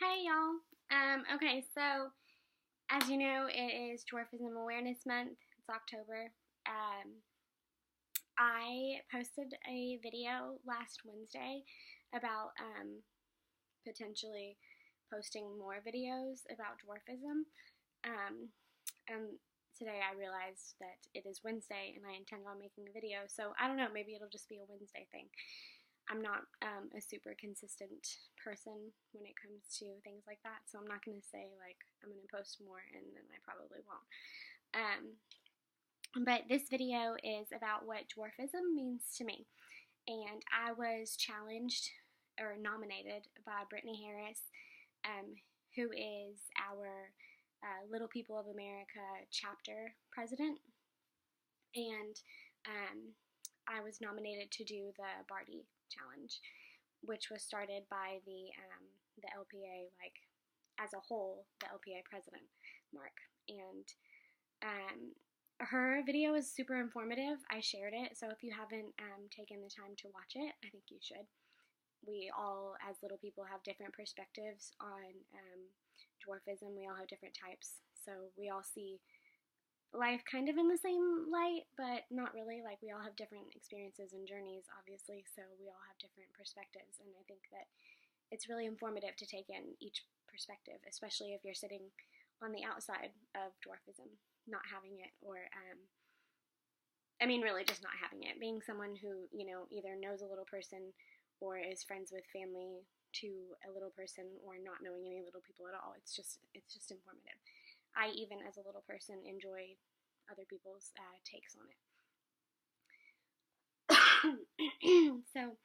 Hi, y'all. Okay, so as you know, it is Dwarfism Awareness Month. It's October. I posted a video last Wednesday about potentially posting more videos about dwarfism. And today I realized that it is Wednesday and I intend on making a video. So I don't know, maybe it'll just be a Wednesday thing. I'm not a super consistent person when it comes to things like that, so I'm not going to say, like, I'm going to post more, and then I probably won't. But this video is about what dwarfism means to me, and I was challenged, or nominated, by Brittany Harris, who is our Little People of America chapter president, and I was nominated to do the Barty challenge, which was started by the LPA, like as a whole, the LPA president, Mark. And her video is super informative. I shared it, so if you haven't taken the time to watch it, I think you should. We all, as little people, have different perspectives on dwarfism. We all have different types, so we all see life kind of in the same light, but not really. Like, we all have different experiences and journeys, obviously, so we all have different perspectives, and I think that it's really informative to take in each perspective, especially if you're sitting on the outside of dwarfism, not having it, or really just not having it, being someone who, either knows a little person or is friends with family to a little person, or not knowing any little people at all. It's just informative. I, even as a little person, enjoy other people's takes on it. So,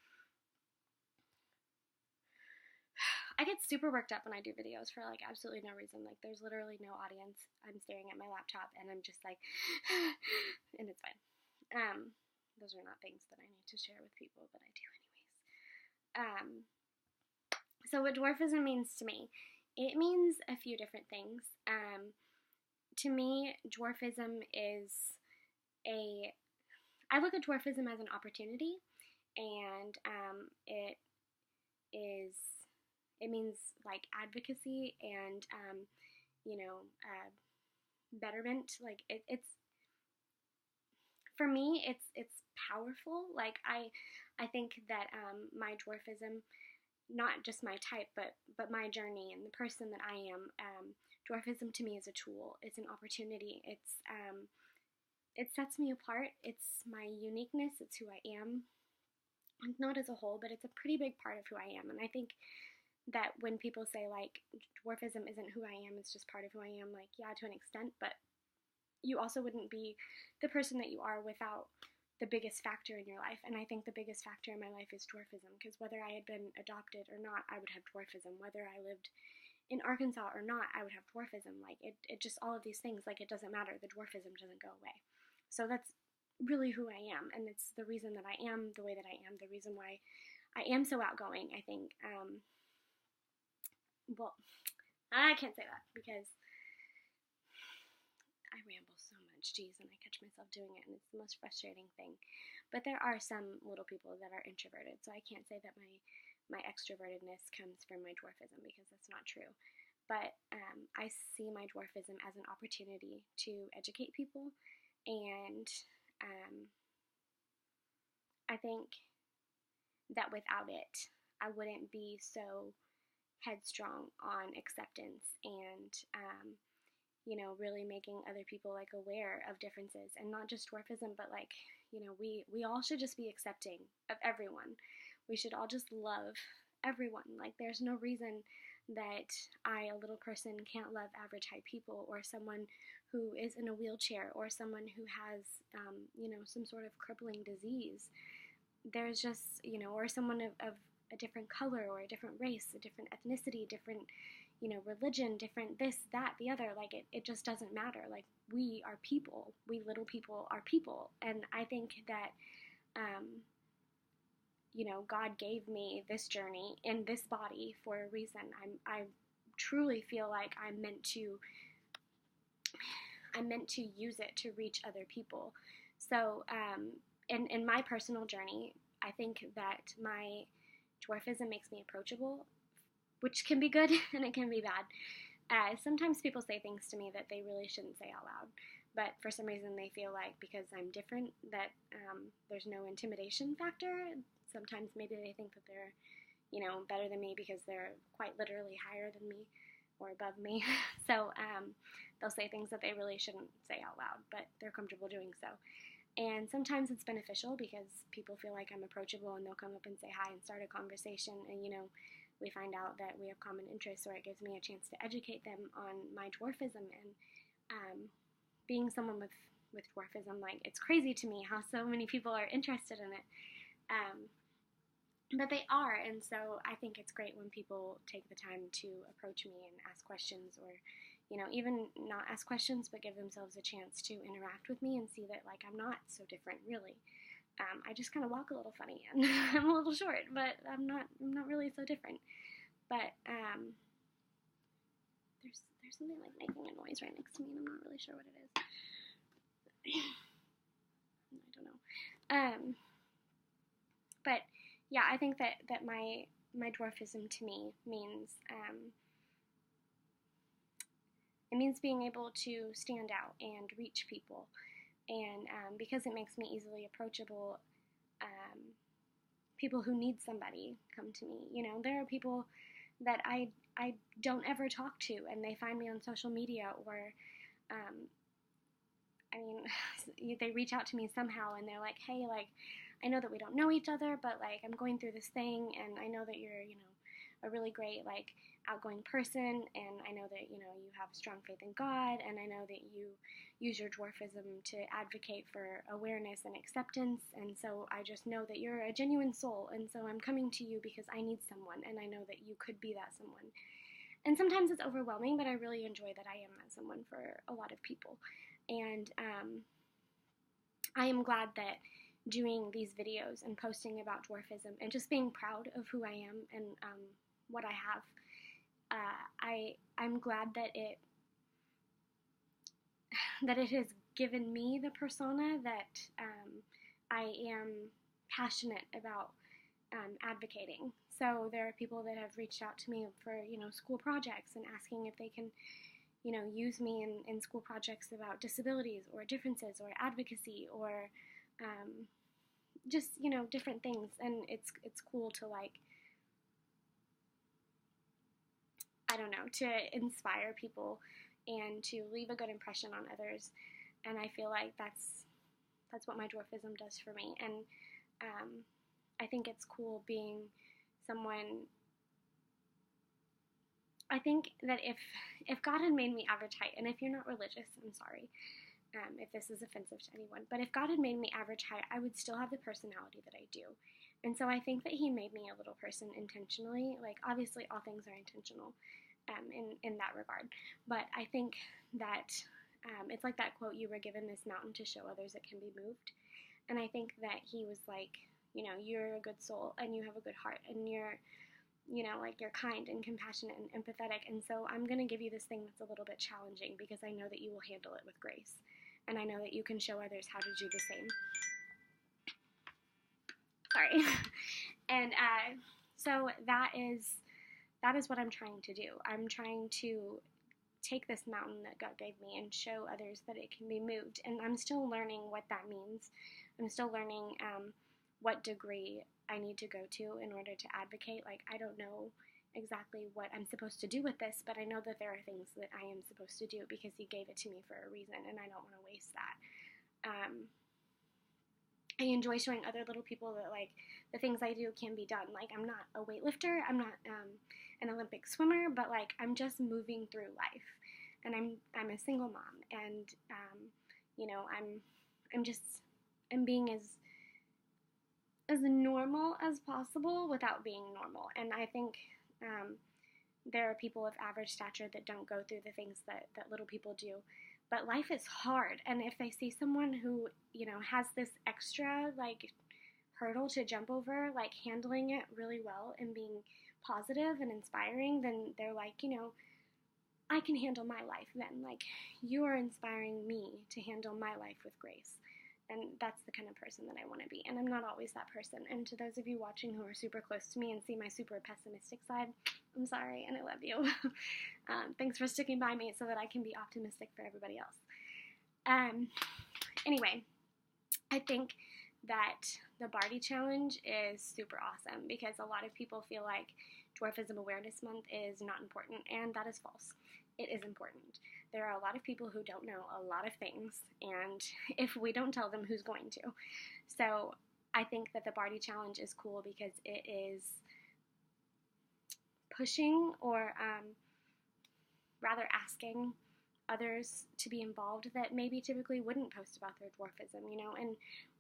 I get super worked up when I do videos for, like, absolutely no reason. Like, there's literally no audience. I'm staring at my laptop, and I'm just like, and it's fine. Those are not things that I need to share with people, but I do anyways. So what dwarfism means to me, it means a few different things. To me, dwarfism is I look at dwarfism as an opportunity, and it means, like, advocacy and, betterment. Like, it's, for me, it's powerful. Like, I think that my dwarfism, not just my type, but my journey and the person that I am, dwarfism to me is a tool. It's an opportunity. It sets me apart. It's my uniqueness. It's who I am. Not as a whole, but it's a pretty big part of who I am. And I think that when people say, like, dwarfism isn't who I am, it's just part of who I am, like, yeah, to an extent, but you also wouldn't be the person that you are without the biggest factor in your life. And I think the biggest factor in my life is dwarfism, because whether I had been adopted or not, I would have dwarfism. Whether I lived in Arkansas or not, I would have dwarfism. Like, it just, all of these things, like, it doesn't matter. The dwarfism doesn't go away. So that's really who I am, and it's the reason that I am the way that I am, the reason why I am so outgoing, I think. Well, I can't say that because I ramble so much, geez, and I catch myself doing it, and it's the most frustrating thing. But there are some little people that are introverted, so I can't say that my extrovertedness comes from my dwarfism, because that's not true. But I see my dwarfism as an opportunity to educate people, and I think that without it, I wouldn't be so headstrong on acceptance and really making other people, like, aware of differences, and not just dwarfism, but, like, we all should just be accepting of everyone. We should all just love everyone. Like, there's no reason that I, a little person, can't love average height people, or someone who is in a wheelchair, or someone who has some sort of crippling disease. There's just, or someone of a different color, or a different race, a different ethnicity, different, religion, different this, that, the other. Like, it just doesn't matter. Like, we are people. We little people are people. And I think that, God gave me this journey in this body for a reason. I truly feel like I'm meant to use it to reach other people. So, in my personal journey, I think that my dwarfism makes me approachable which can be good and it can be bad. Sometimes people say things to me that they really shouldn't say out loud, but for some reason they feel like because I'm different that there's no intimidation factor. Sometimes maybe they think that they're, better than me because they're quite literally higher than me or above me. So they'll say things that they really shouldn't say out loud, but they're comfortable doing so. And sometimes it's beneficial because people feel like I'm approachable and they'll come up and say hi and start a conversation, and we find out that we have common interests, or it gives me a chance to educate them on my dwarfism. And being someone with dwarfism, like, it's crazy to me how so many people are interested in it. But they are, and so I think it's great when people take the time to approach me and ask questions, or even not ask questions, but give themselves a chance to interact with me and see that, like, I'm not so different, really. I just kind of walk a little funny, and I'm a little short, but I'm not really so different. But there's something like making a noise right next to me, and I'm not really sure what it is. I don't know. But yeah, I think that my dwarfism to me means it means being able to stand out and reach people. And because it makes me easily approachable, people who need somebody come to me. There are people that I don't ever talk to, and they find me on social media, or they reach out to me somehow, and they're like, hey, like, I know that we don't know each other, but, like, I'm going through this thing, and I know that you're, a really great, like, outgoing person, and I know that, you have strong faith in God, and I know that you use your dwarfism to advocate for awareness and acceptance, and so I just know that you're a genuine soul, and so I'm coming to you because I need someone, and I know that you could be that someone. And sometimes it's overwhelming, but I really enjoy that I am that someone for a lot of people. And I am glad that doing these videos and posting about dwarfism and just being proud of who I am and what I have, I'm glad that it has given me the persona that I am passionate about advocating. So there are people that have reached out to me for school projects and asking if they can use me in school projects about disabilities or differences or advocacy or just different things. And it's cool to, like, I don't know, to inspire people and to leave a good impression on others. And I feel like that's what my dwarfism does for me. And I think it's cool being someone. I think that if God had made me average height, and if you're not religious, I'm sorry if this is offensive to anyone, but if God had made me average height, I would still have the personality that I do. And so I think that He made me a little person intentionally. Like, obviously all things are intentional in that regard, but I think that it's like that quote, you were given this mountain to show others it can be moved. And I think that He was like, you're a good soul and you have a good heart and you're like, you're kind and compassionate and empathetic, and so I'm going to give you this thing that's a little bit challenging because I know that you will handle it with grace, and I know that you can show others how to do the same. Sorry. And so that is what I'm trying to do. I'm trying to take this mountain that God gave me and show others that it can be moved, and I'm still learning what that means. I'm still learning what degree I need to go to in order to advocate. Like, I don't know exactly what I'm supposed to do with this, but I know that there are things that I am supposed to do because He gave it to me for a reason, and I don't want to waste that. I enjoy showing other little people that, like, the things I do can be done. Like, I'm not a weightlifter, I'm not an Olympic swimmer, but, like, I'm just moving through life, and I'm a single mom, and I'm being as normal as possible without being normal. And I think there are people of average stature that don't go through the things that little people do. But life is hard, and if they see someone who, has this extra, like, hurdle to jump over, like, handling it really well and being positive and inspiring, then they're like, I can handle my life then. Like, you are inspiring me to handle my life with grace. And that's the kind of person that I want to be. And I'm not always that person. And to those of you watching who are super close to me and see my super pessimistic side, I'm sorry and I love you. Thanks for sticking by me so that I can be optimistic for everybody else. Anyway, I think that the Barty Challenge is super awesome because a lot of people feel like Dwarfism Awareness Month is not important, and that is false. It is important. There are a lot of people who don't know a lot of things, and if we don't tell them, who's going to? So I think that the Barty Challenge is cool because it is pushing, or rather asking others to be involved that maybe typically wouldn't post about their dwarfism, you know, and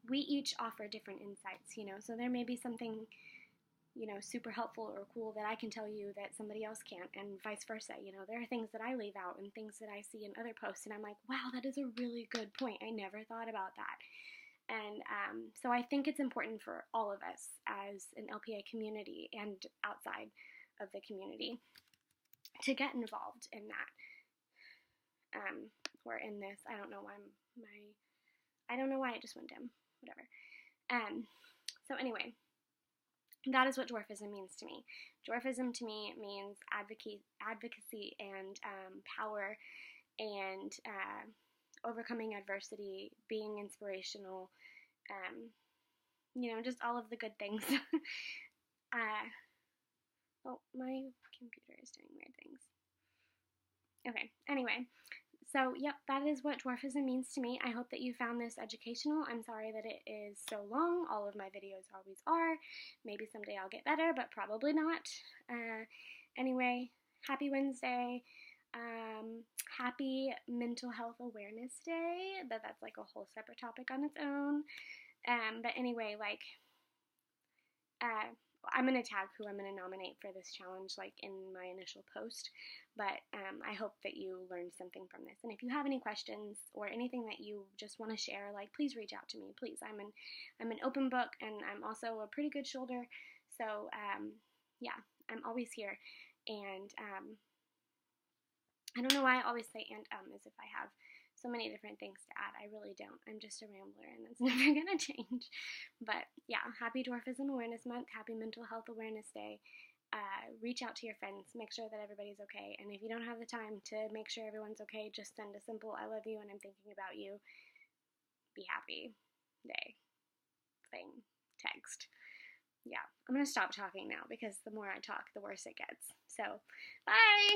we each offer different insights, you know, so there may be something, you know, super helpful or cool that I can tell you that somebody else can't, and vice versa, you know, there are things that I leave out and things that I see in other posts, and I'm like, wow, that is a really good point, I never thought about that. And so I think it's important for all of us as an LPA community and outside of the community to get involved in that. Or in this, I don't know why I don't know why it just went dim, whatever. So anyway, that is what dwarfism means to me. Dwarfism to me means advocacy and power and overcoming adversity, being inspirational, you know, just all of the good things. Oh, my computer is doing weird things. Okay, anyway, so yep, that is what dwarfism means to me. I hope that you found this educational. I'm sorry that it is so long. All of my videos always are. Maybe someday I'll get better, but probably not. Anyway, happy Wednesday. Happy Mental Health Awareness Day. That's like a whole separate topic on its own. But anyway, like, I'm going to tag who I'm going to nominate for this challenge, like, in my initial post, but I hope that you learned something from this, and if you have any questions or anything that you just want to share, like, please reach out to me, please. I'm an open book, and I'm also a pretty good shoulder, so, yeah, I'm always here, and, I don't know why I always say and as if I have so many different things to add. I really don't. I'm just a rambler, and that's never gonna change. But yeah, happy Dwarfism Awareness Month. Happy Mental Health Awareness Day. Reach out to your friends. Make sure that everybody's okay. And if you don't have the time to make sure everyone's okay, just send a simple "I love you" and "I'm thinking about you. Be happy day thing text." Yeah, I'm gonna stop talking now because the more I talk, the worse it gets. So, bye!